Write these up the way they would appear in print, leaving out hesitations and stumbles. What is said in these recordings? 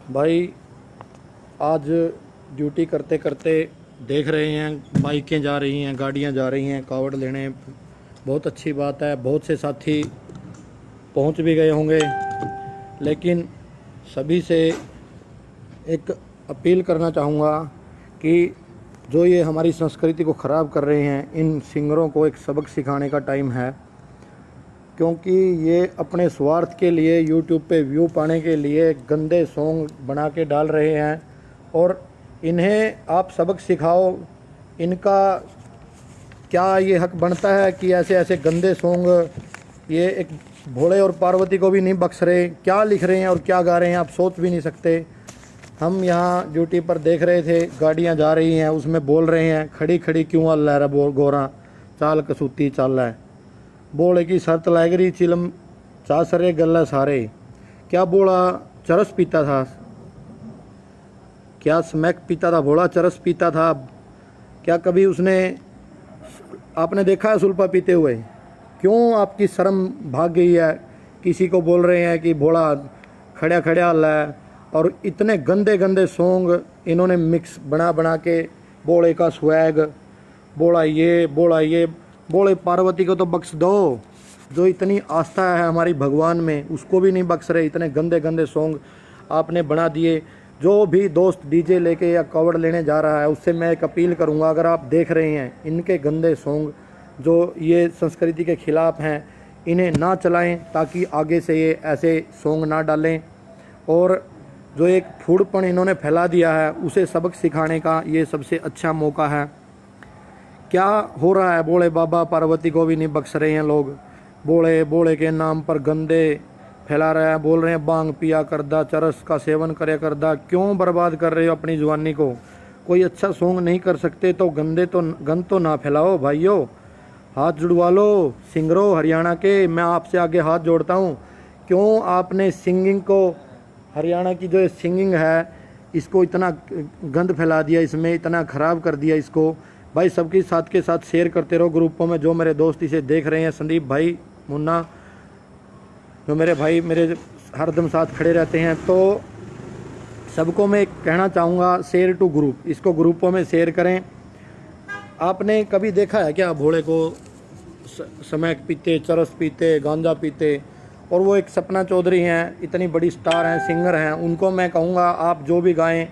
भाई आज ड्यूटी करते करते देख रहे हैं बाइकें जा रही हैं, गाड़ियां जा रही हैं कावड़ लेने। बहुत अच्छी बात है, बहुत से साथी पहुंच भी गए होंगे। लेकिन सभी से एक अपील करना चाहूँगा कि जो ये हमारी संस्कृति को ख़राब कर रहे हैं, इन सिंगरों को एक सबक सिखाने का टाइम है। क्योंकि ये अपने स्वार्थ के लिए, यूट्यूब पे व्यू पाने के लिए गंदे सॉन्ग बना के डाल रहे हैं और इन्हें आप सबक सिखाओ। इनका क्या ये हक बनता है कि ऐसे ऐसे गंदे सॉन्ग ये एक भोले और पार्वती को भी नहीं बख्श रहे। क्या लिख रहे हैं और क्या गा रहे हैं आप सोच भी नहीं सकते। हम यहाँ ड्यूटी पर देख रहे थे, गाड़ियाँ जा रही हैं, उसमें बोल रहे हैं खड़ी खड़ी क्यों अल्लाह रा बोल गोरा चाल कसूती चाल है, बोले की शर्त लाइगरी चिलम चासरे गल्ला सारे। क्या बोला चरस पीता था, क्या स्मैक पीता था, भोला चरस पीता था। क्या कभी उसने आपने देखा है सुल्पा पीते हुए? क्यों आपकी शर्म भाग गई है? किसी को बोल रहे हैं कि भोला खड़ा खड़ा हल्ला है। और इतने गंदे गंदे सॉन्ग इन्होंने मिक्स बना बना के, बोले का स्वैग, बोला ये बोला ये। बोले पार्वती को तो बख्श दो, जो इतनी आस्था है हमारी भगवान में उसको भी नहीं बख्श रहे। इतने गंदे गंदे सॉन्ग आपने बना दिए। जो भी दोस्त डीजे लेके या कवड़ लेने जा रहा है उससे मैं एक अपील करूंगा, अगर आप देख रहे हैं इनके गंदे सॉन्ग जो ये संस्कृति के खिलाफ हैं, इन्हें ना चलाएं ताकि आगे से ये ऐसे सॉन्ग ना डालें। और जो एक फूडपन इन्होंने फैला दिया है उसे सबक सिखाने का ये सबसे अच्छा मौका है। क्या हो रहा है, बोले बाबा पार्वती को भी नहीं बख्श रहे हैं लोग। बोले बोले के नाम पर गंदे फैला रहे हैं, बोल रहे हैं बांग पिया करदा, चरस का सेवन करे करदा। क्यों बर्बाद कर रहे हो अपनी जवानी को? कोई अच्छा सॉन्ग नहीं कर सकते तो गंद तो ना फैलाओ भाइयों। हाथ जुड़वा लो सिंगरों हरियाणा के, मैं आपसे आगे हाथ जोड़ता हूँ। क्यों आपने सिंगिंग को, हरियाणा की जो सिंगिंग है इसको इतना गंद फैला दिया, इसमें इतना ख़राब कर दिया इसको। भाई सबके साथ के साथ शेयर करते रहो ग्रुपों में। जो मेरे दोस्त इसे देख रहे हैं, संदीप भाई, मुन्ना, जो मेरे भाई मेरे हरदम साथ खड़े रहते हैं, तो सबको मैं कहना चाहूँगा शेयर टू ग्रुप, इसको ग्रुपों में शेयर करें। आपने कभी देखा है क्या भोले को स्मैक पीते, चरस पीते, गांजा पीते? और वो एक सपना चौधरी हैं, इतनी बड़ी स्टार हैं, सिंगर हैं, उनको मैं कहूँगा आप जो भी गाएं,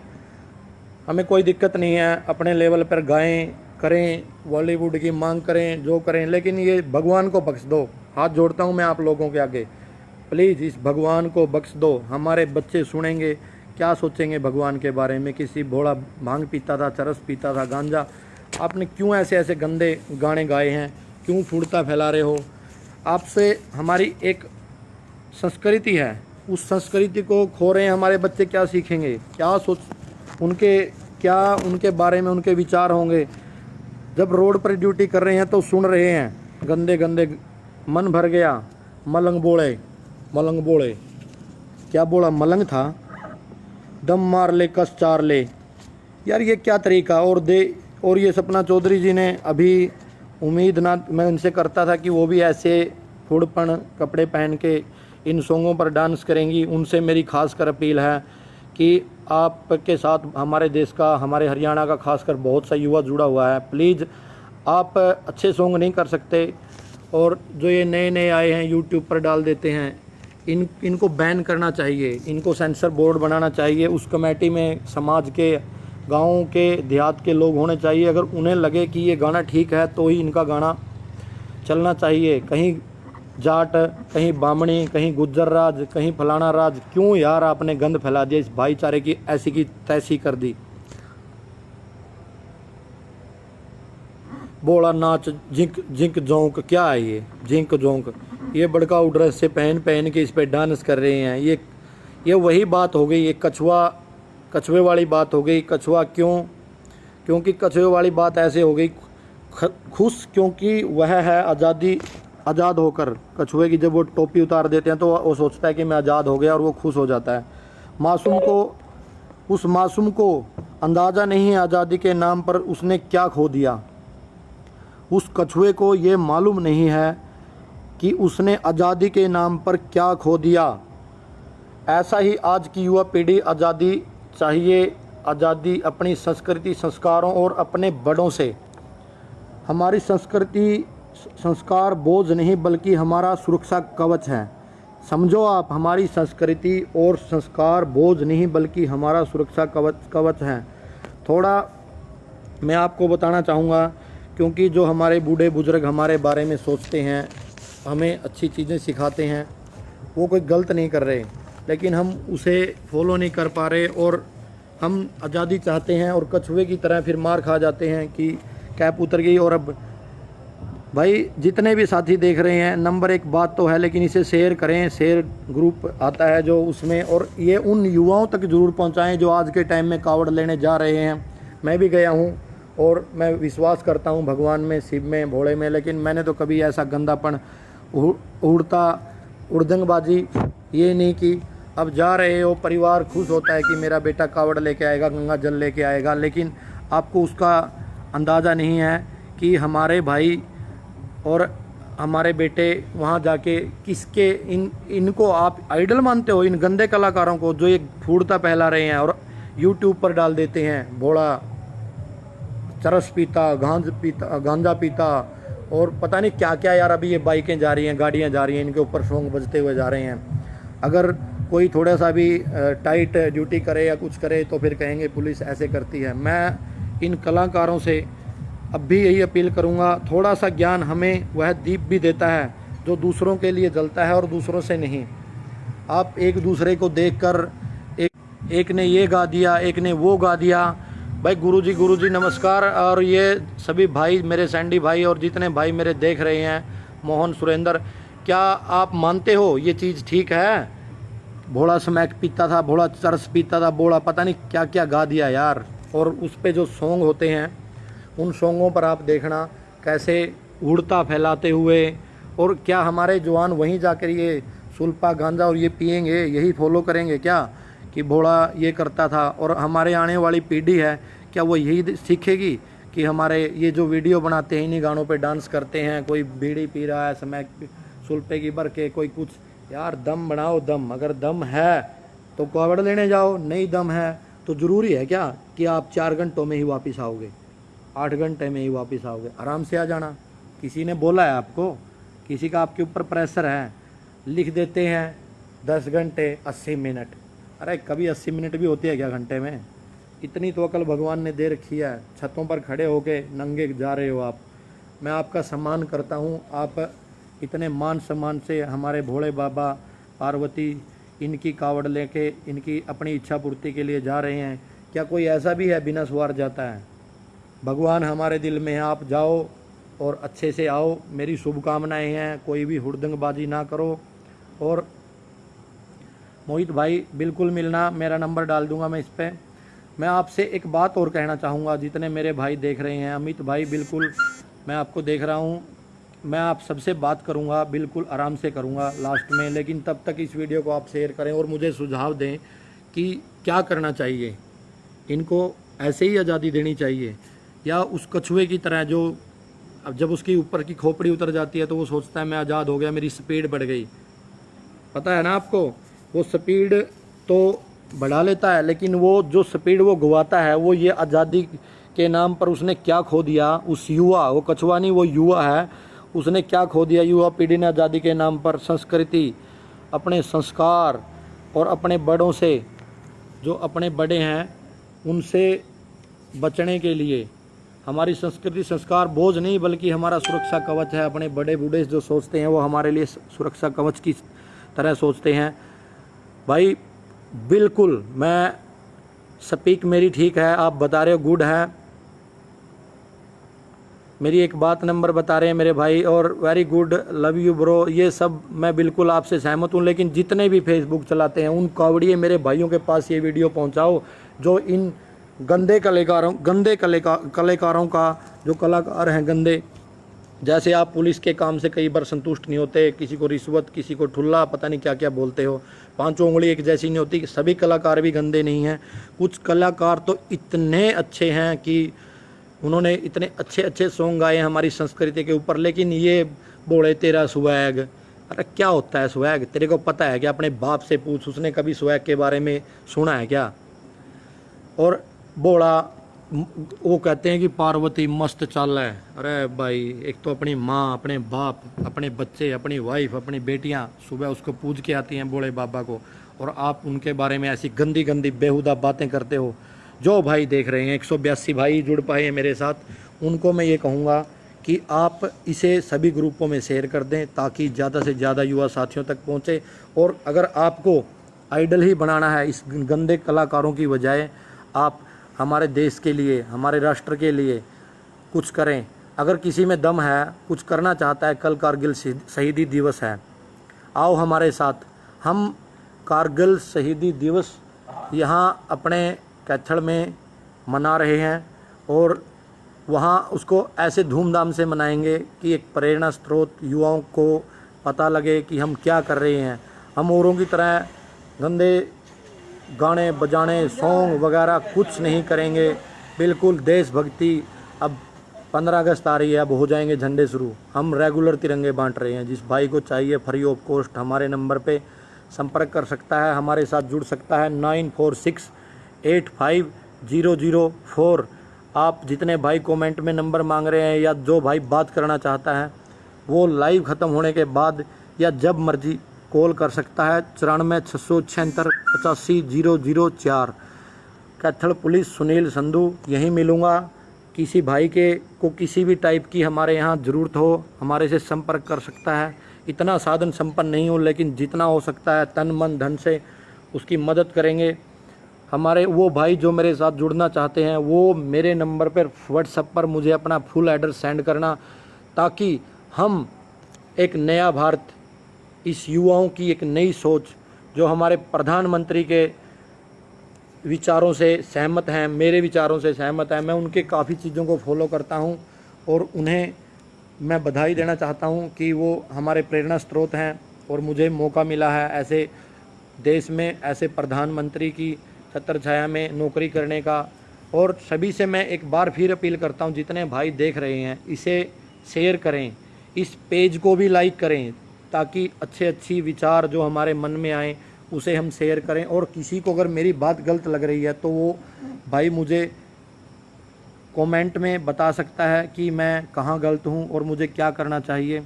हमें कोई दिक्कत नहीं है, अपने लेवल पर गाएं, करें, बॉलीवुड की मांग करें, जो करें, लेकिन ये भगवान को बख्श दो। हाथ जोड़ता हूँ मैं आप लोगों के आगे, प्लीज़ इस भगवान को बख्श दो। हमारे बच्चे सुनेंगे, क्या सोचेंगे भगवान के बारे में? किसी भोला भांग पीता था, चरस पीता था, गांजा। आपने क्यों ऐसे ऐसे गंदे गाने गाए हैं? क्यों फूड़ता फैला रहे हो? आपसे हमारी एक संस्कृति है, उस संस्कृति को खो रहे हैं। हमारे बच्चे क्या सीखेंगे? क्या सोच उनके बारे में उनके विचार होंगे? जब रोड पर ड्यूटी कर रहे हैं तो सुन रहे हैं गंदे गंदे, मन भर गया मलंग बोले। क्या बोला? मलंग था, दम मार ले कस चार ले। यार ये क्या तरीका? और ये सपना चौधरी जी ने अभी, उम्मीद ना मैं उनसे करता था कि वो भी ऐसे फूडपन कपड़े पहन के इन सॉन्गों पर डांस करेंगी। उनसे मेरी खासकर अपील है कि आपके साथ हमारे देश का, हमारे हरियाणा का खासकर बहुत सा युवा जुड़ा हुआ है। प्लीज़ आप अच्छे सॉन्ग नहीं कर सकते और जो ये नए नए आए हैं यूट्यूब पर डाल देते हैं, इनको बैन करना चाहिए, इनको सेंसर बोर्ड बनाना चाहिए। उस कमेटी में समाज के, गाँव के, देहात के लोग होने चाहिए। अगर उन्हें लगे कि ये गाना ठीक है तो ही इनका गाना चलना चाहिए। कहीं जाट, कहीं बामणी, कहीं गुज्जर राज, कहीं फलाना राज। क्यों यार आपने गंद फैला दिया, इस भाईचारे की ऐसी की तैसी कर दी। बोला नाच जिंक जोंक, क्या है ये जिंक जोंक? ये बड़का ड्रेस से पहन के इस पे डांस कर रहे हैं। ये वही बात हो गई, ये कछुए वाली बात हो गई। कछुआ क्यों? क्योंकि कछुए वाली बात ऐसे हो गई, खुश क्योंकि वह है आज़ाद होकर। कछुए की जब वो टोपी उतार देते हैं तो वो सोचता है कि मैं आज़ाद हो गया और वो खुश हो जाता है। उस मासूम को अंदाज़ा नहीं है आज़ादी के नाम पर उसने क्या खो दिया। उस कछुए को ये मालूम नहीं है कि उसने आज़ादी के नाम पर क्या खो दिया। ऐसा ही आज की युवा पीढ़ी आज़ादी चाहिए, आज़ादी अपनी संस्कृति संस्कारों और अपने बड़ों से। हमारी संस्कृति संस्कार बोझ नहीं बल्कि हमारा सुरक्षा कवच है। समझो आप, हमारी संस्कृति और संस्कार बोझ नहीं बल्कि हमारा सुरक्षा कवच है। थोड़ा मैं आपको बताना चाहूँगा, क्योंकि जो हमारे बूढ़े बुजुर्ग हमारे बारे में सोचते हैं, हमें अच्छी चीज़ें सिखाते हैं, वो कोई गलत नहीं कर रहे, लेकिन हम उसे फॉलो नहीं कर पा रहे और हम आज़ादी चाहते हैं और कछुए की तरह फिर मार खा जाते हैं कि कैप उतर गई। और अब भाई जितने भी साथी देख रहे हैं, नंबर 1 बात तो है, लेकिन इसे शेयर करें। शेयर ग्रुप आता है जो उसमें, और ये उन युवाओं तक ज़रूर पहुंचाएं जो आज के टाइम में कावड़ लेने जा रहे हैं। मैं भी गया हूं और मैं विश्वास करता हूं भगवान में, शिव में, भोले में, लेकिन मैंने तो कभी ऐसा गंदापन, उड़दंगबाजी ये नहीं की। अब जा रहे हो, परिवार खुश होता है कि मेरा बेटा कावड़ लेके आएगा, गंगा जल लेके आएगा, लेकिन आपको उसका अंदाज़ा नहीं है कि हमारे भाई और हमारे बेटे वहाँ जाके किसके इनको आप आइडल मानते हो, इन गंदे कलाकारों को जो ये फूड़ता फैला रहे हैं और यूट्यूब पर डाल देते हैं। भोला चरस पीता, गांजा पीता और पता नहीं क्या क्या यार। अभी ये बाइकें जा रही हैं, गाड़ियाँ जा रही हैं, इनके ऊपर सॉन्ग बजते हुए जा रहे हैं। अगर कोई थोड़ा सा भी टाइट ड्यूटी करे या कुछ करे तो फिर कहेंगे पुलिस ऐसे करती है। मैं इन कलाकारों से अब भी यही अपील करूंगा, थोड़ा सा ज्ञान हमें वह दीप भी देता है जो दूसरों के लिए जलता है और दूसरों से नहीं। आप एक दूसरे को देखकर एक ने ये गा दिया, एक ने वो गा दिया। भाई गुरुजी नमस्कार। और ये सभी भाई, मेरे सैंडी भाई और जितने भाई मेरे देख रहे हैं, मोहन, सुरेंद्र, क्या आप मानते हो ये चीज़ ठीक है? भोला स्मैक पीता था, भोला चरस पीता था, भोला पता नहीं क्या क्या गा दिया यार। और उस पे जो सॉन्ग होते हैं, उन सॉन्गों पर आप देखना कैसे उड़ता फैलाते हुए, और क्या हमारे जवान वहीं जाकर ये सुल्पा गांजा और ये पिएंगे, यही फॉलो करेंगे क्या कि भोला ये करता था? और हमारे आने वाली पीढ़ी है, क्या वो यही सीखेगी कि हमारे ये जो वीडियो बनाते हैं इन्हीं गानों पे डांस करते हैं, कोई बीड़ी पी रहा है स्मैक सुल्पे की भर के, कोई कुछ। यार दम बनाओ, दम। अगर दम है तो कावड़ लेने जाओ, नहीं दम है तो ज़रूरी है क्या कि आप 4 घंटों में ही वापस आओगे, 8 घंटे में ही वापस आओगे? आराम से आ जाना। किसी ने बोला है आपको? किसी का आपके ऊपर प्रेशर है? लिख देते हैं 10 घंटे 80 मिनट। अरे कभी 80 मिनट भी होती है क्या घंटे में? इतनी तो अकल भगवान ने दे रखी है। छतों पर खड़े होके नंगे जा रहे हो आप। मैं आपका सम्मान करता हूँ, आप इतने मान सम्मान से हमारे भोले बाबा, पार्वती, इनकी कावड़ लेके इनकी अपनी इच्छा पूर्ति के लिए जा रहे हैं। क्या कोई ऐसा भी है बिना सवार जाता है? भगवान हमारे दिल में है, आप जाओ और अच्छे से आओ। मेरी शुभकामनाएं हैं, कोई भी हुड़दंगबाजी ना करो। और मोहित भाई बिल्कुल मिलना, मेरा नंबर डाल दूंगा मैं इस पर। मैं आपसे एक बात और कहना चाहूँगा, जितने मेरे भाई देख रहे हैं, अमित भाई बिल्कुल मैं आपको देख रहा हूँ, मैं आप सबसे बात करूँगा, बिल्कुल आराम से करूँगा लास्ट में, लेकिन तब तक इस वीडियो को आप शेयर करें और मुझे सुझाव दें कि क्या करना चाहिए। इनको ऐसे ही आज़ादी देनी चाहिए या उस कछुए की तरह जो अब जब उसकी ऊपर की खोपड़ी उतर जाती है तो वो सोचता है मैं आज़ाद हो गया, मेरी स्पीड बढ़ गई। पता है ना आपको, वो स्पीड तो बढ़ा लेता है, लेकिन वो जो स्पीड वो गवाता है, वो ये आज़ादी के नाम पर उसने क्या खो दिया। उस युवा, वो कछुआ नहीं, वो युवा है, उसने क्या खो दिया? युवा पीढ़ी ने आज़ादी के नाम पर संस्कृति, अपने संस्कार और अपने बड़ों से, जो अपने बड़े हैं उनसे बचने के लिए, हमारी संस्कृति संस्कार बोझ नहीं बल्कि हमारा सुरक्षा कवच है। अपने बड़े बूढ़े जो सोचते हैं वो हमारे लिए सुरक्षा कवच की तरह सोचते हैं। भाई बिल्कुल, मैं स्पीक मेरी ठीक है, आप बता रहे हो गुड है, मेरी एक बात नंबर बता रहे हैं मेरे भाई, और very good, love you bro, ये सब मैं बिल्कुल आपसे सहमत हूँ। लेकिन जितने भी फेसबुक चलाते हैं उन कावड़िए मेरे भाइयों के पास ये वीडियो पहुँचाओ जो इन गंदे कलाकारों का, जो कलाकार हैं गंदे, जैसे आप पुलिस के काम से कई बार संतुष्ट नहीं होते, किसी को रिश्वत, किसी को ठुल्ला, पता नहीं क्या क्या बोलते हो, 5 उंगली एक जैसी नहीं होती। सभी कलाकार भी गंदे नहीं हैं, कुछ कलाकार तो इतने अच्छे हैं कि उन्होंने इतने अच्छे अच्छे सॉन्ग गाए हैं हमारी संस्कृति के ऊपर। लेकिन ये बोले तेरा स्वैग, अरे क्या होता है स्वैग? तेरे को पता है क्या? अपने बाप से पूछ, उसने कभी स्वैग के बारे में सुना है क्या? और बोला वो कहते हैं कि पार्वती मस्त चाल है। अरे भाई, एक तो अपनी माँ, अपने बाप, अपने बच्चे, अपनी वाइफ, अपनी बेटियाँ सुबह उसको पूज के आती हैं भोले बाबा को, और आप उनके बारे में ऐसी गंदी गंदी बेहुदा बातें करते हो। जो भाई देख रहे हैं, 182 भाई जुड़ पाए हैं मेरे साथ, उनको मैं ये कहूँगा कि आप इसे सभी ग्रुपों में शेयर कर दें ताकि ज़्यादा से ज़्यादा युवा साथियों तक पहुँचे। और अगर आपको आइडल ही बनाना है इस गंदे कलाकारों की बजाय, आप हमारे देश के लिए, हमारे राष्ट्र के लिए कुछ करें। अगर किसी में दम है, कुछ करना चाहता है, कल कारगिल शहीदी दिवस है, आओ हमारे साथ। हम कारगिल शहीदी दिवस यहाँ अपने कैथल में मना रहे हैं, और वहाँ उसको ऐसे धूमधाम से मनाएंगे कि एक प्रेरणा स्रोत युवाओं को पता लगे कि हम क्या कर रहे हैं। हम औरों की तरह गंदे गाने बजाने, सॉन्ग वगैरह कुछ नहीं करेंगे। बिल्कुल देशभक्ति। अब 15 अगस्त आ रही है, अब हो जाएंगे झंडे शुरू। हम रेगुलर तिरंगे बांट रहे हैं। जिस भाई को चाहिए फ्री ऑफ कॉस्ट हमारे नंबर पे संपर्क कर सकता है, हमारे साथ जुड़ सकता है। 94685004। आप जितने भाई कमेंट में नंबर मांग रहे हैं, या जो भाई बात करना चाहता है, वो लाइव ख़त्म होने के बाद या जब मर्जी कॉल कर सकता है। 94 676 85 004। कैथल पुलिस, सुनील संधू, यहीं मिलूँगा। किसी भाई के को किसी भी टाइप की हमारे यहाँ ज़रूरत हो, हमारे से संपर्क कर सकता है। इतना साधन संपन्न नहीं हो, लेकिन जितना हो सकता है तन मन धन से उसकी मदद करेंगे। हमारे वो भाई जो मेरे साथ जुड़ना चाहते हैं, वो मेरे नंबर पर व्हाट्सएप पर मुझे अपना फुल एड्रेस सेंड करना, ताकि हम एक नया भारत, इस युवाओं की एक नई सोच, जो हमारे प्रधानमंत्री के विचारों से सहमत हैं, मेरे विचारों से सहमत है। मैं उनके काफ़ी चीज़ों को फॉलो करता हूं, और उन्हें मैं बधाई देना चाहता हूं कि वो हमारे प्रेरणा स्रोत हैं, और मुझे मौका मिला है ऐसे देश में, ऐसे प्रधानमंत्री की छत्र छाया में नौकरी करने का। और सभी से मैं एक बार फिर अपील करता हूं, जितने भाई देख रहे हैं इसे शेयर करें, इस पेज को भी लाइक करें, ताकि अच्छी विचार जो हमारे मन में आए उसे हम शेयर करें। और किसी को अगर मेरी बात गलत लग रही है तो वो भाई मुझे कमेंट में बता सकता है कि मैं कहाँ गलत हूँ और मुझे क्या करना चाहिए।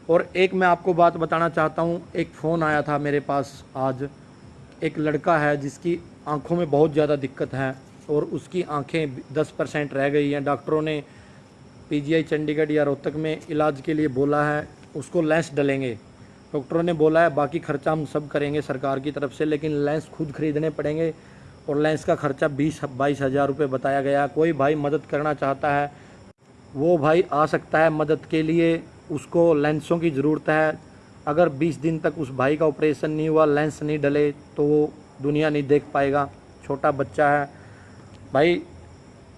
और एक मैं आपको बात बताना चाहता हूँ, एक फ़ोन आया था मेरे पास आज। एक लड़का है जिसकी आँखों में बहुत ज़्यादा दिक्कत है, और उसकी आँखें 10% रह गई हैं। डॉक्टरों ने पीजीआई चंडीगढ़ या रोहतक में इलाज के लिए बोला है, उसको लेंस डलेंगे। डॉक्टरों ने बोला है बाकी खर्चा हम सब करेंगे सरकार की तरफ से, लेकिन लेंस खुद खरीदने पड़ेंगे, और लेंस का खर्चा 20-22 हज़ार रुपये बताया गया। कोई भाई मदद करना चाहता है, वो भाई आ सकता है मदद के लिए। उसको लेंसों की ज़रूरत है। अगर 20 दिन तक उस भाई का ऑपरेशन नहीं हुआ, लेंस नहीं डले, तो वो दुनिया नहीं देख पाएगा। छोटा बच्चा है भाई,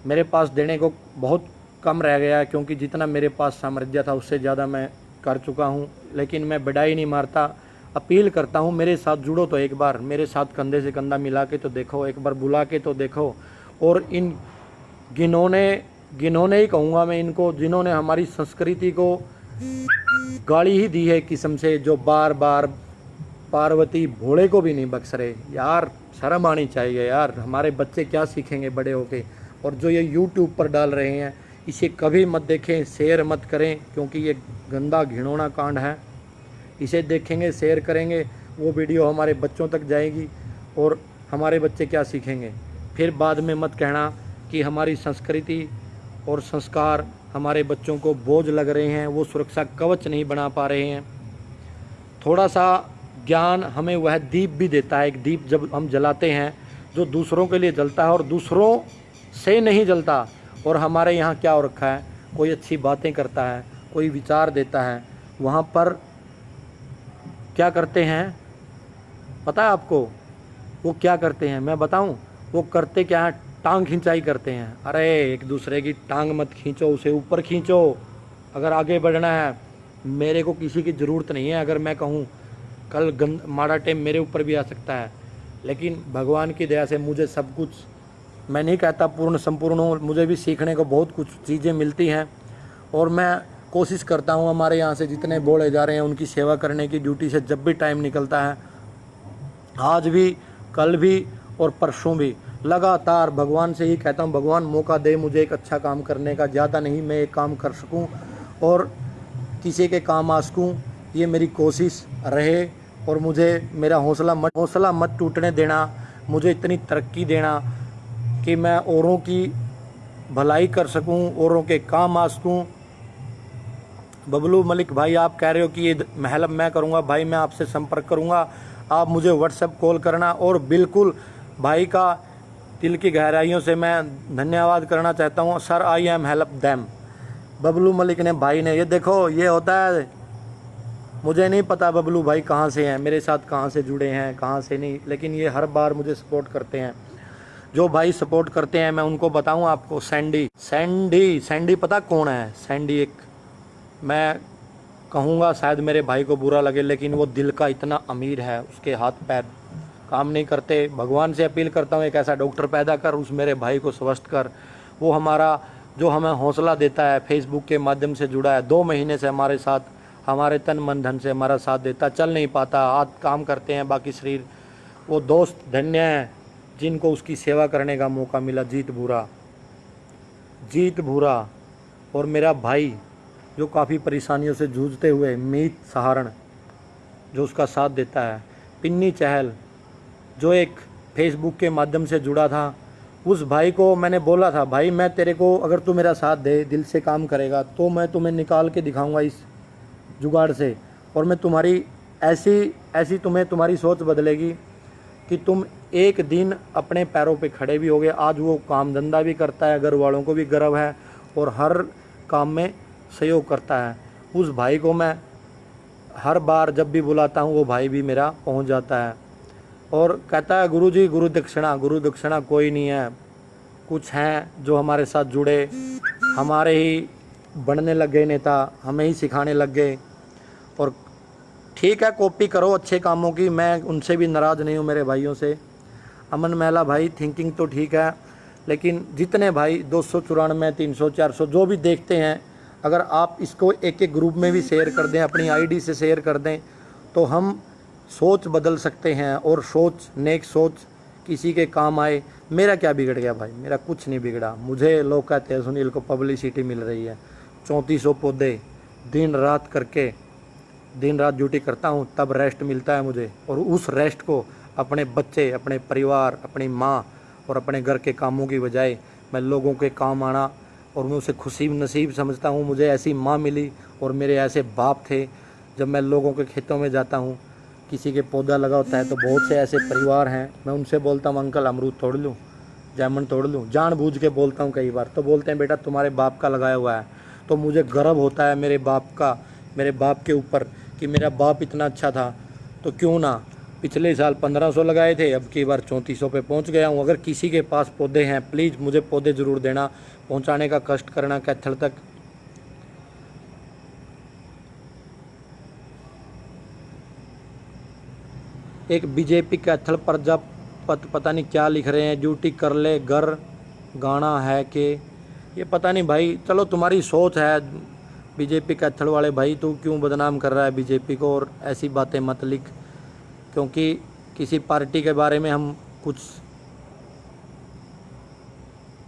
मेरे पास देने को बहुत कम रह गया है, क्योंकि जितना मेरे पास सामर्थ्य था उससे ज़्यादा मैं कर चुका हूँ। लेकिन मैं बढ़ाई नहीं मारता, अपील करता हूँ मेरे साथ जुड़ो तो एक बार, मेरे साथ कंधे से कंधा मिला के तो देखो, एक बार बुला के तो देखो। और इन गिनोने ही कहूँगा मैं इनको, जिन्होंने हमारी संस्कृति को गाली ही दी है किस्म से, जो बार बार पार्वती भोले को भी नहीं बख्श रहे। यार शर्म आनी चाहिए यार, हमारे बच्चे क्या सीखेंगे बड़े होके। और जो ये यूट्यूब पर डाल रहे हैं, इसे कभी मत देखें, शेयर मत करें, क्योंकि ये गंदा घिनौना कांड है। इसे देखेंगे, शेयर करेंगे, वो वीडियो हमारे बच्चों तक जाएगी, और हमारे बच्चे क्या सीखेंगे। फिर बाद में मत कहना कि हमारी संस्कृति और संस्कार हमारे बच्चों को बोझ लग रहे हैं, वो सुरक्षा कवच नहीं बना पा रहे हैं। थोड़ा सा ज्ञान हमें वह दीप भी देता है। एक दीप जब हम जलाते हैं, जो दूसरों के लिए जलता है और दूसरों से नहीं जलता। और हमारे यहाँ क्या हो रखा है, कोई अच्छी बातें करता है, कोई विचार देता है, वहाँ पर क्या करते हैं पता है आपको? वो क्या करते हैं मैं बताऊं? वो करते क्या है, टांग खिंचाई करते हैं। अरे एक दूसरे की टांग मत खींचो, उसे ऊपर खींचो। अगर आगे बढ़ना है, मेरे को किसी की ज़रूरत नहीं है। अगर मैं कहूँ कल माड़ा टाइम मेरे ऊपर भी आ सकता है, लेकिन भगवान की दया से मुझे सब कुछ, मैं नहीं कहता पूर्ण संपूर्ण हूँ, मुझे भी सीखने को बहुत कुछ चीज़ें मिलती हैं। और मैं कोशिश करता हूँ हमारे यहाँ से जितने बोले जा रहे हैं उनकी सेवा करने की ड्यूटी से जब भी टाइम निकलता है, आज भी, कल भी और परसों भी लगातार भगवान से ही कहता हूँ, भगवान मौका दे मुझे एक अच्छा काम करने का, ज़्यादा नहीं, मैं एक काम कर सकूँ और किसी के काम आ सकूँ, ये मेरी कोशिश रहे। और मुझे मेरा हौसला मत टूटने देना, मुझे इतनी तरक्की देना कि मैं औरों की भलाई कर सकूं, औरों के काम आ सकूं। बबलू मलिक भाई, आप कह रहे हो कि ये हेल्प मैं करूंगा, भाई मैं आपसे संपर्क करूंगा, आप मुझे व्हाट्सएप कॉल करना। और बिल्कुल भाई का दिल की गहराइयों से मैं धन्यवाद करना चाहता हूं, sir I am help them. Bablu Malik ने, भाई ने, ये देखो ये होता है, मुझे नहीं पता बबलू भाई कहाँ से हैं, मेरे साथ कहाँ से जुड़े हैं, कहाँ से नहीं, लेकिन ये हर बार मुझे सपोर्ट करते हैं। जो भाई सपोर्ट करते हैं मैं उनको बताऊं आपको, सैंडी पता कौन है? सैंडी एक, मैं कहूँगा शायद मेरे भाई को बुरा लगे, लेकिन वो दिल का इतना अमीर है, उसके हाथ पैर काम नहीं करते। भगवान से अपील करता हूँ एक ऐसा डॉक्टर पैदा कर, उस मेरे भाई को स्वस्थ कर। वो हमारा जो हमें हौसला देता है, फेसबुक के माध्यम से जुड़ा है, 2 महीने से हमारे साथ, हमारे तन मन धन से हमारा साथ देता। चल नहीं पाता, हाथ काम करते हैं, बाकी शरीर, वो दोस्त धन्य है जिनको उसकी सेवा करने का मौका मिला। जीत भूरा और मेरा भाई जो काफ़ी परेशानियों से जूझते हुए, मीत सहारण जो उसका साथ देता है, पिन्नी चहल जो एक फेसबुक के माध्यम से जुड़ा था, उस भाई को मैंने बोला था, भाई मैं तेरे को, अगर तू मेरा साथ दे, दिल से काम करेगा, तो मैं तुम्हें निकाल के दिखाऊंगा इस जुगाड़ से, और मैं तुम्हारी ऐसी तुम्हें, तुम्हारी सोच बदलेगी कि तुम एक दिन अपने पैरों पे खड़े भी होगे। आज वो काम धंधा भी करता है, घर वालों को भी गर्व है और हर काम में सहयोग करता है। उस भाई को मैं हर बार जब भी बुलाता हूँ, वो भाई भी मेरा पहुँच जाता है और कहता है, गुरुजी गुरु दक्षिणा कोई नहीं है, कुछ हैं जो हमारे साथ जुड़े, हमारे ही बनने लग गए नेता, हमें ही सिखाने लग गए। और ठीक है, कॉपी करो अच्छे कामों की, मैं उनसे भी नाराज़ नहीं हूँ, मेरे भाइयों से। अमन महला भाई, थिंकिंग तो ठीक है, लेकिन जितने भाई 294, 300, 400 जो भी देखते हैं, अगर आप इसको एक एक ग्रुप में भी शेयर कर दें, अपनी आईडी से शेयर कर दें, तो हम सोच बदल सकते हैं। और नेक सोच किसी के काम आए। मेरा क्या बिगड़ गया भाई? मेरा कुछ नहीं बिगड़ा। मुझे लोग कहते हैं सुनील को पब्लिसिटी मिल रही है, 3400 पौधे दिन रात ड्यूटी करता हूँ, तब रेस्ट मिलता है मुझे, और उस रेस्ट को अपने बच्चे, अपने परिवार, अपनी माँ और अपने घर के कामों की बजाय मैं लोगों के काम आना, और मैं उसे खुशी नसीब समझता हूँ। मुझे ऐसी माँ मिली और मेरे ऐसे बाप थे। जब मैं लोगों के खेतों में जाता हूँ, किसी के पौधा लगा होता है, तो बहुत से ऐसे परिवार हैं, मैं उनसे बोलता हूँ, अंकल अमरूद तोड़ लूँ, जामुन तोड़ लूँ, जानबूझ के बोलता हूँ कई बार। तो बोलते हैं, बेटा तुम्हारे बाप का लगाया हुआ है। तो मुझे गर्व होता है मेरे बाप के ऊपर कि मेरा बाप इतना अच्छा था, तो क्यों ना। पिछले साल 1500 लगाए थे, अब की बार 3400 पे पहुंच गया हूं। अगर किसी के पास पौधे हैं, प्लीज़ मुझे पौधे ज़रूर देना, पहुंचाने का कष्ट करना कैथल तक। एक बीजेपी कैथल प्रजापत पता नहीं क्या लिख रहे हैं, ड्यूटी कर ले घर गाना है कि, ये पता नहीं भाई, चलो तुम्हारी सोच है। बीजेपी कैथल वाले भाई, तू क्यों बदनाम कर रहा है बीजेपी को? और ऐसी बातें मत लिख, क्योंकि किसी पार्टी के बारे में हम कुछ,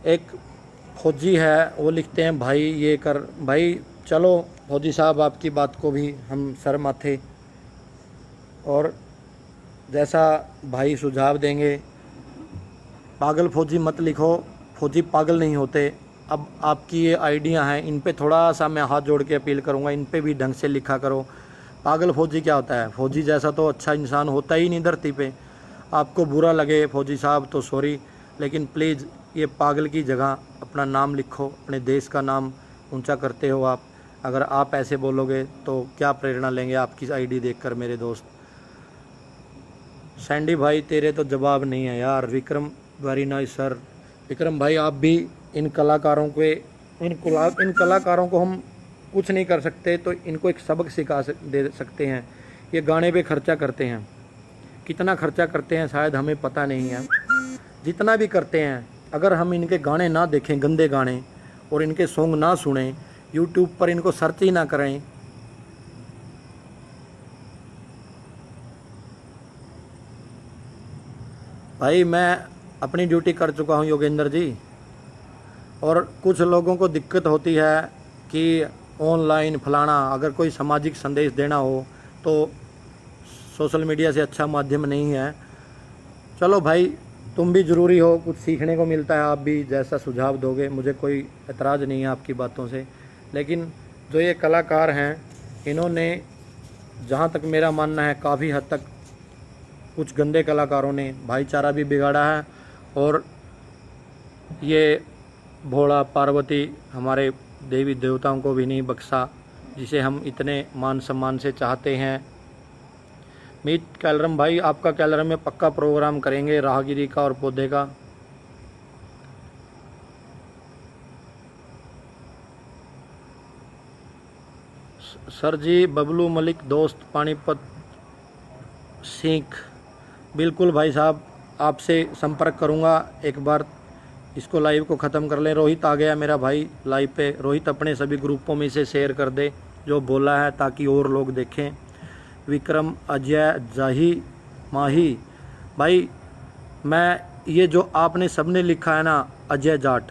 एक फौजी है वो लिखते हैं, भाई ये कर, भाई चलो फौजी साहब आपकी बात को भी हम सर माथे, और जैसा भाई सुझाव देंगे। पागल फौजी मत लिखो, फौजी पागल नहीं होते। अब आपकी ये आइडिया हैं, इन पे थोड़ा सा मैं हाथ जोड़ के अपील करूँगा, इन पे भी ढंग से लिखा करो। पागल फौजी क्या होता है? फौजी जैसा तो अच्छा इंसान होता ही नहीं धरती पे। आपको बुरा लगे फौजी साहब तो सॉरी, लेकिन प्लीज़ ये पागल की जगह अपना नाम लिखो, अपने देश का नाम ऊंचा करते हो आप। अगर आप ऐसे बोलोगे तो क्या प्रेरणा लेंगे आपकी आईडी देखकर मेरे दोस्त। सैंडी भाई तेरे तो जवाब नहीं है यार। Vikram very nice sir. Vikram भाई आप भी इन कलाकारों को हम कुछ नहीं कर सकते, तो इनको एक सबक दे सकते हैं। ये गाने पे खर्चा करते हैं, कितना खर्चा करते हैं शायद हमें पता नहीं है। जितना भी करते हैं, अगर हम इनके गाने ना देखें, गंदे गाने, और इनके सॉन्ग ना सुने, यूट्यूब पर इनको सर्च ही ना करें। भाई मैं अपनी ड्यूटी कर चुका हूँ योगेंद्र जी, और कुछ लोगों को दिक्कत होती है कि ऑनलाइन फलाना, अगर कोई सामाजिक संदेश देना हो तो सोशल मीडिया से अच्छा माध्यम नहीं है। चलो भाई, तुम भी ज़रूरी हो, कुछ सीखने को मिलता है, आप भी जैसा सुझाव दोगे मुझे कोई एतराज़ नहीं है आपकी बातों से। लेकिन जो ये कलाकार हैं, इन्होंने जहाँ तक मेरा मानना है काफ़ी हद तक कुछ गंदे कलाकारों ने भाईचारा भी बिगाड़ा है, और ये भोला पार्वती हमारे देवी देवताओं को भी नहीं बख्शा, जिसे हम इतने मान सम्मान से चाहते हैं। मीत कैलरम भाई, आपका कैलरम में पक्का प्रोग्राम करेंगे राहगिरी का और पौधे का। सर जी, बबलू मलिक दोस्त पानीपत सीख, बिल्कुल भाई साहब, आपसे संपर्क करूंगा। एक बार इसको लाइव को ख़त्म कर लें। रोहित आ गया मेरा भाई लाइव पे। रोहित अपने सभी ग्रुपों में इसे शेयर कर दे जो बोला है, ताकि और लोग देखें। विक्रम, अजय, जाही, माही भाई, मैं ये जो आपने सबने लिखा है ना अजय जाट,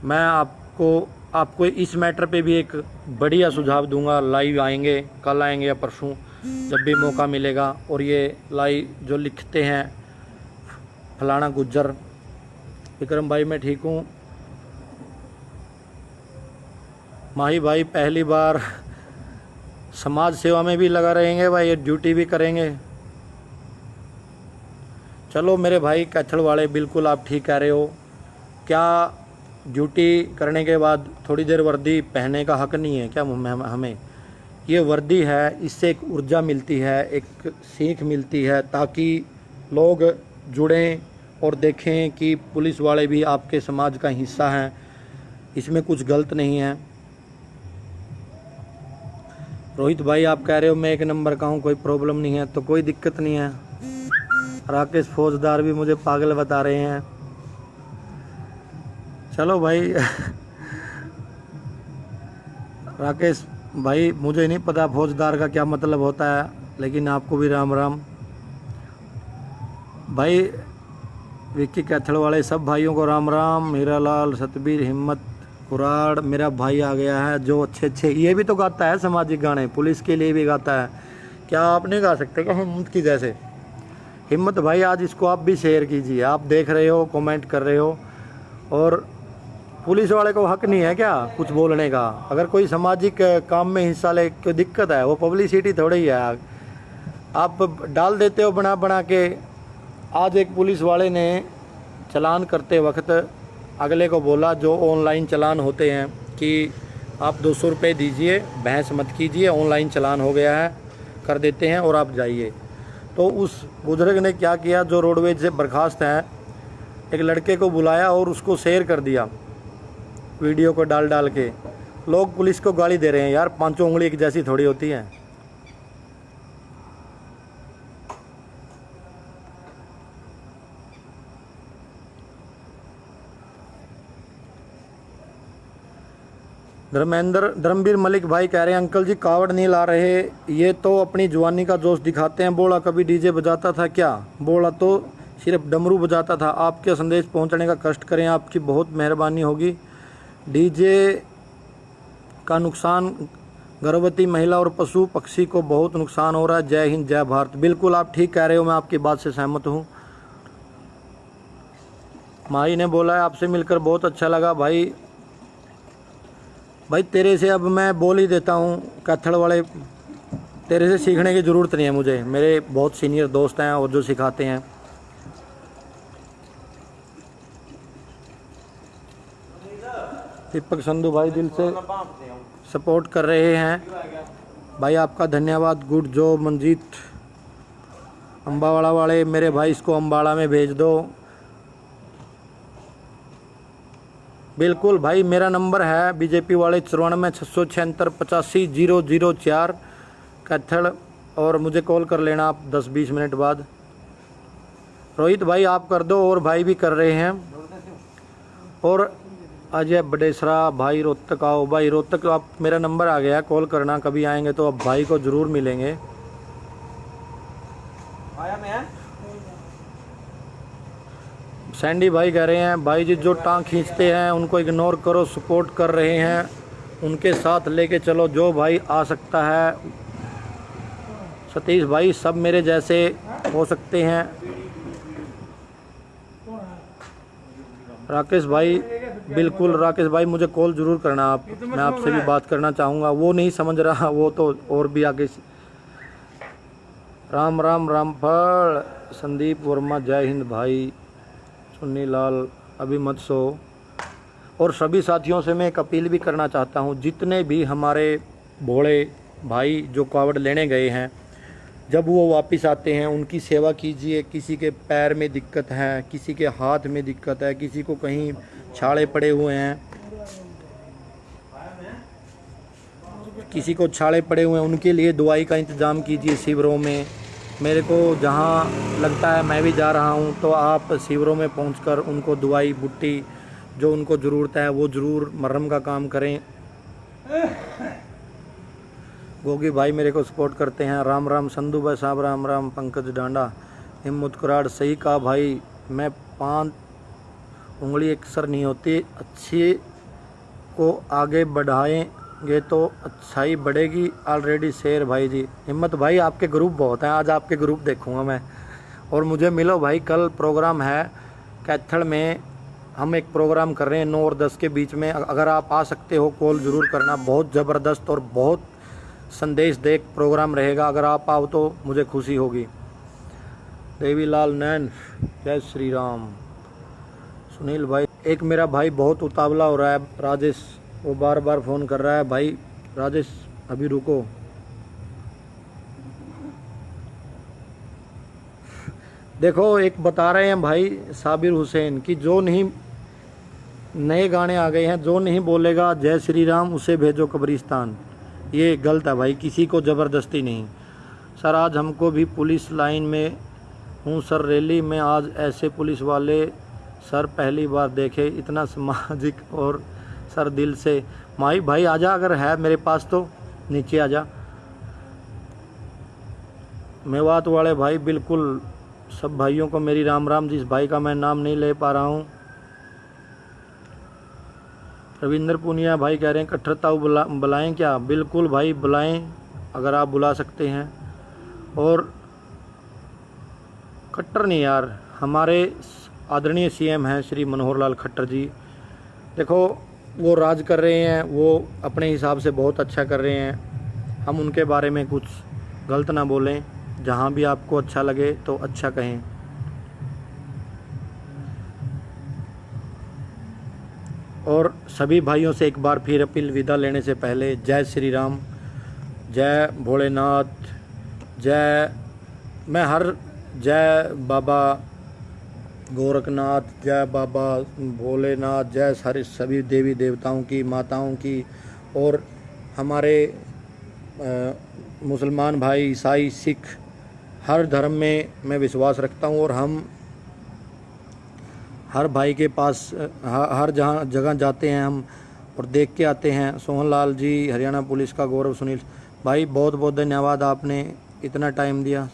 मैं आपको इस मैटर पे भी एक बढ़िया सुझाव दूंगा। लाइव आएंगे, कल आएंगे या परसों, जब भी मौका मिलेगा। और ये लाइव जो लिखते हैं फलाना गुज्जर, विक्रम भाई मैं ठीक हूँ। माही भाई पहली बार समाज सेवा में भी लगा रहेंगे भाई, ये ड्यूटी भी करेंगे। चलो मेरे भाई कैथल वाले, बिल्कुल आप ठीक कह रहे हो। क्या ड्यूटी करने के बाद थोड़ी देर वर्दी पहनने का हक नहीं है क्या हमें? ये वर्दी है, इससे एक ऊर्जा मिलती है, एक सीख मिलती है, ताकि लोग जुड़ें और देखें कि पुलिस वाले भी आपके समाज का हिस्सा हैं, इसमें कुछ गलत नहीं है। रोहित भाई आप कह रहे हो मैं एक नंबर का हूँ, कोई प्रॉब्लम नहीं है, तो कोई दिक्कत नहीं है। राकेश फौजदार भी मुझे पागल बता रहे हैं। चलो भाई राकेश भाई, मुझे नहीं पता फौजदार का क्या मतलब होता है, लेकिन आपको भी राम राम। भाई विक्की कैथल वाले सब भाइयों को राम राम। मीरालाल, सतबीर, हिम्मत, कुराड़, मेरा भाई आ गया है जो अच्छे ये भी तो गाता है सामाजिक गाने, पुलिस के लिए भी गाता है। क्या आप नहीं गा सकते क्या हिम्मत की जैसे? हिम्मत भाई आज इसको आप भी शेयर कीजिए, आप देख रहे हो, कमेंट कर रहे हो। और पुलिस वाले को हक नहीं है क्या कुछ बोलने का? अगर कोई सामाजिक काम में हिस्सा ले, कोई दिक्कत है? वो पब्लिसिटी थोड़ी ही है, आप डाल देते हो बना बना के। आज एक पुलिस वाले ने चालान करते वक्त अगले को बोला, जो ऑनलाइन चालान होते हैं, कि आप 200 रुपये दीजिए, बहस मत कीजिए, ऑनलाइन चालान हो गया है, कर देते हैं और आप जाइए। तो उस बुजुर्ग ने क्या किया, जो रोडवेज से बर्खास्त हैं, एक लड़के को बुलाया और उसको शेयर कर दिया वीडियो को डाल के। लोग पुलिस को गाली दे रहे हैं, यार पांचों उंगली एक जैसी थोड़ी होती है। धर्मवीर मलिक भाई कह रहे हैं अंकल जी कावड़ नहीं ला रहे, ये तो अपनी जवानी का जोश दिखाते हैं। बोला कभी डीजे बजाता था क्या? बोला तो सिर्फ डमरू बजाता था। आपके संदेश पहुंचाने का कष्ट करें, आपकी बहुत मेहरबानी होगी। डीजे का नुकसान गर्भवती महिला और पशु पक्षी को बहुत नुकसान हो रहा है। जय हिंद, जय भारत। बिल्कुल आप ठीक कह रहे हो, मैं आपकी बात से सहमत हूँ। माही ने बोला है आपसे मिलकर बहुत अच्छा लगा भाई। भाई तेरे से अब मैं बोल ही देता हूँ, कैथल वाले, तेरे से सीखने की ज़रूरत नहीं है मुझे, मेरे बहुत सीनियर दोस्त हैं और जो सिखाते हैं। दीपक संधू भाई दिल से सपोर्ट कर रहे हैं भाई, आपका धन्यवाद। Good job Manjeet. अम्बावाड़ा वाले मेरे भाई, इसको अम्बाड़ा में भेज दो। बिल्कुल भाई, मेरा नंबर है बीजेपी वाले 94 676 85 004 कैथल, और मुझे कॉल कर लेना आप 10-20 मिनट बाद। रोहित भाई आप कर दो, और भाई भी कर रहे हैं। और अजय बडेसरा भाई रोहतक आओ। भाई रोहतक आप मेरा नंबर आ गया, कॉल करना, कभी आएंगे तो अब भाई को ज़रूर मिलेंगे। आया मैं सैंडी भाई कह रहे हैं भाई जी जो टांग खींचते हैं उनको इग्नोर करो, सपोर्ट कर रहे हैं उनके साथ लेके चलो, जो भाई आ सकता है। सतीश भाई सब मेरे जैसे हो सकते हैं। राकेश भाई बिल्कुल, राकेश भाई मुझे कॉल ज़रूर करना आप, मैं आपसे भी बात करना चाहूँगा। वो नहीं समझ रहा, वो तो और भी आगे। राम राम रामफल, संदीप वर्मा जय हिंद भाई, सुन्नी लाल अभी मत सो। और सभी साथियों से मैं एक अपील भी करना चाहता हूँ, जितने भी हमारे भोले भाई जो कावड़ लेने गए हैं, जब वो वापस आते हैं उनकी सेवा कीजिए। किसी के पैर में दिक्कत है, किसी के हाथ में दिक्कत है, किसी को कहीं छाले पड़े हुए हैं, किसी को छाले पड़े हुए हैं, उनके लिए दवाई का इंतज़ाम कीजिए शिविरों में। मेरे को जहाँ लगता है मैं भी जा रहा हूँ, तो आप शिविरों में पहुँचकर उनको दवाई बुट्टी जो उनको ज़रूरत है वो ज़रूर मरहम का काम करें। गोगी भाई मेरे को सपोर्ट करते हैं। राम राम संधू भाई साहब, राम राम पंकज डांडा, हिम्मत कराड़ सही कहा भाई, मैं 5 उंगली एक सर नहीं होती, अच्छी को आगे बढ़ाएंगे तो अच्छाई बढ़ेगी। ऑलरेडी शेर भाई जी, हिम्मत भाई आपके ग्रुप बहुत हैं, आज आपके ग्रुप देखूंगा मैं। और मुझे मिलो भाई, कल प्रोग्राम है कैथल में, हम एक प्रोग्राम कर रहे हैं 9 और 10 के बीच में। अगर आप आ सकते हो कॉल ज़रूर करना, बहुत ज़बरदस्त और बहुत संदेश देख प्रोग्राम रहेगा। अगर आप आओ तो मुझे खुशी होगी। देवीलाल नैन जय श्री राम। सुनील भाई, एक मेरा भाई बहुत उतावला हो रहा है राजेश, वो बार बार फ़ोन कर रहा है। भाई राजेश अभी रुको। देखो एक बता रहे हैं भाई साबिर हुसैन कि जो नहीं, नए गाने आ गए हैं, जो नहीं बोलेगा जय श्री राम उसे भेजो कब्रिस्तान। ये गलत है भाई, किसी को ज़बरदस्ती नहीं। सर आज हमको भी पुलिस लाइन में हूँ सर, रैली में आज ऐसे पुलिस वाले सर पहली बार देखे, इतना सामाजिक और सर दिल से। माही भाई आजा, अगर है मेरे पास तो नीचे आजा। मेवात वाले भाई बिल्कुल, सब भाइयों को मेरी राम राम। जिस भाई का मैं नाम नहीं ले पा रहा हूँ, रविंद्र पुनिया भाई कह रहे हैं कट्टरताऊ बुलाएं क्या? बिल्कुल भाई बुलाएं, अगर आप बुला सकते हैं। और खट्टर नहीं यार, हमारे आदरणीय सीएम हैं श्री मनोहर लाल खट्टर जी। देखो वो राज कर रहे हैं, वो अपने हिसाब से बहुत अच्छा कर रहे हैं। हम उनके बारे में कुछ गलत ना बोलें, जहाँ भी आपको अच्छा लगे तो अच्छा कहें। और सभी भाइयों से एक बार फिर अपील, विदा लेने से पहले जय श्री राम, जय भोलेनाथ, जय जय बाबा गोरखनाथ, जय बाबा भोलेनाथ, जय सारे सभी देवी देवताओं की, माताओं की। और हमारे मुसलमान भाई, ईसाई, सिख, हर धर्म में मैं विश्वास रखता हूँ। और हम हर भाई के पास हर जहाँ जगह जाते हैं हम और देख के आते हैं। सोहन लाल जी, हरियाणा पुलिस का गौरव। सुनील भाई बहुत बहुत धन्यवाद, आपने इतना टाइम दिया।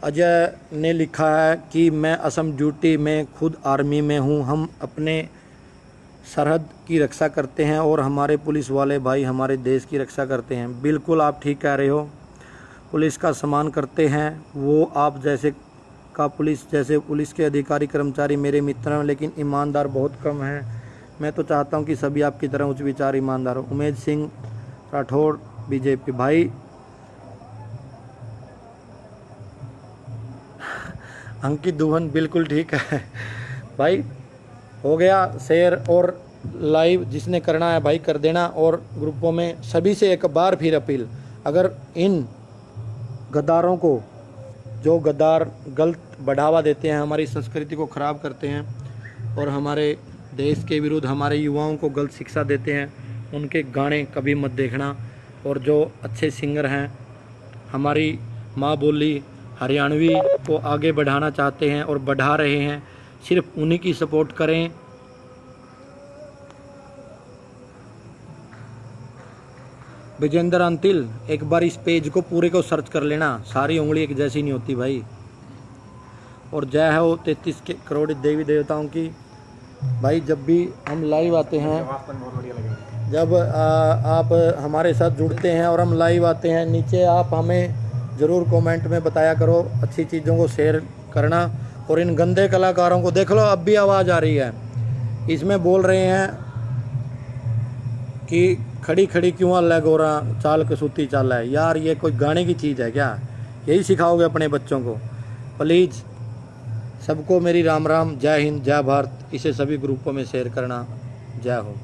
अजय ने लिखा है कि मैं असम ड्यूटी में, खुद आर्मी में हूँ। हम अपने सरहद की रक्षा करते हैं और हमारे पुलिस वाले भाई हमारे देश की रक्षा करते हैं। बिल्कुल आप ठीक कह रहे हो, पुलिस का सम्मान करते हैं वो। आप जैसे का पुलिस, जैसे पुलिस के अधिकारी कर्मचारी मेरे मित्र हैं, लेकिन ईमानदार बहुत कम हैं। मैं तो चाहता हूं कि सभी आपकी तरह उच्च विचार ईमानदार हो। उमेश सिंह राठौड़ बीजेपी भाई। अंकित दुहन बिल्कुल ठीक है भाई, हो गया शेयर और लाइव, जिसने करना है भाई कर देना। और ग्रुपों में सभी से एक बार फिर अपील, अगर इन गद्दारों को, जो गद्दार गलत बढ़ावा देते हैं, हमारी संस्कृति को ख़राब करते हैं और हमारे देश के विरुद्ध हमारे युवाओं को गलत शिक्षा देते हैं, उनके गाने कभी मत देखना। और जो अच्छे सिंगर हैं, हमारी माँ बोली, हरियाणवी को आगे बढ़ाना चाहते हैं और बढ़ा रहे हैं, सिर्फ उन्हीं की सपोर्ट करें। विजेंद्र अंतिल, एक बार इस पेज को पूरे को सर्च कर लेना, सारी उंगली एक जैसी नहीं होती भाई। और जय हो 33 करोड़ देवी देवताओं की। भाई जब भी हम लाइव आते हैं, जब आप हमारे साथ जुड़ते हैं और हम लाइव आते हैं, नीचे आप हमें ज़रूर कमेंट में बताया करो, अच्छी चीज़ों को शेयर करना। और इन गंदे कलाकारों को देख लो, अब भी आवाज़ आ रही है, इसमें बोल रहे हैं कि खड़ी खड़ी क्यों अल्लाह गोरा चाल कसूती चाल है। यार ये कोई गाने की चीज़ है क्या? यही सिखाओगे अपने बच्चों को? प्लीज़ सबको मेरी राम राम, जय हिंद, जय भारत। इसे सभी ग्रुपों में शेयर करना। जय हो।